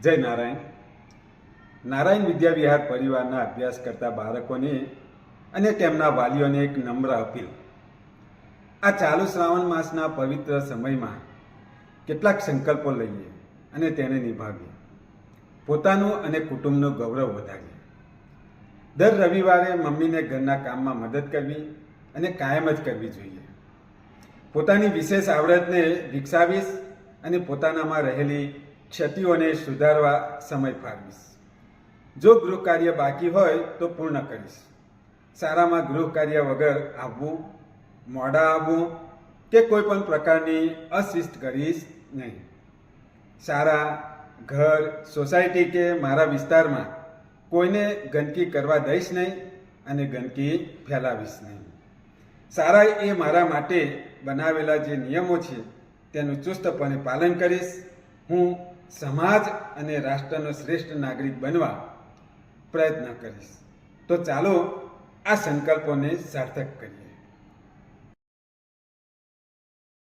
જય નારાયણ. નારાયણ વિદ્યા વિહાર પરિવારના અભ્યાસ કરતા બાળકોને અને તેમના વાલીઓને એક નમ્ર અપીલ. આ ચાલુ શ્રાવણ માસના પવિત્ર સમયમાં કેટલાક સંકલ્પો લઈએ અને તેને નિભાવીએ. પોતાનું અને કુટુંબનું ગૌરવ વધારીએ. દર રવિવારે મમ્મીને ઘરના કામમાં મદદ કરવી અને કાયમ જ કરવી જોઈએ. પોતાની વિશેષ આવડતને વિકસાવીશ અને પોતાનામાં રહેલી ક્ષતિઓને સુધારવા સમય ફાળવીશ. જો ગૃહ કાર્ય બાકી હોય તો પૂર્ણ કરીશ. શાળામાં ગૃહ કાર્ય વગર આવવું, મોડા આવવું કે કોઈ પણ પ્રકારની અશિસ્ત કરીશ નહીં. શાળા, ઘર, સોસાયટી કે મારા વિસ્તારમાં કોઈને ગંદકી કરવા દઈશ નહીં અને ગંદકી ફેલાવીશ નહીં. શાળા એ મારા માટે બનાવેલા જે નિયમો છે તેનું ચુસ્તપણે પાલન કરીશ. હું સમાજ અને રાષ્ટ્રનો શ્રેષ્ઠ નાગરિક બનવા પ્રયત્ન કરીશ. તો ચાલો આ સંકલ્પોને સાર્થક કરીએ.